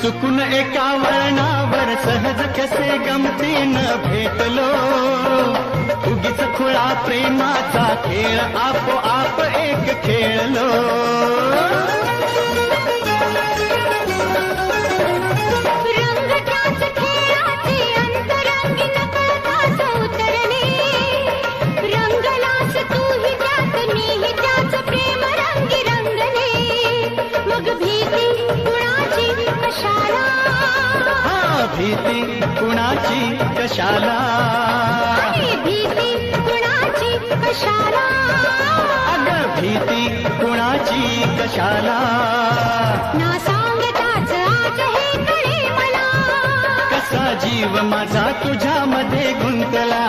चुकून एका वळणावर सहज कसे गमतीनं भेटलो, उगीच खुळा प्रेमाचा खेळ आपोआप एक खेळलो. रंग त्याच खेळाचे अंतरंगी नकळताच उतरले, रंगलास तूही त्यात मीही त्याच प्रेम रंगी रंगले. मग भीती कुणाची कशाला, भीती कुणाची कशाला, भीती कुणाची कशाला, अगं भीती कुणाची कशाला. ना सांगताच आज हे कळे मला, कसा जीव माझा तुझ्यामध्ये गुंतला.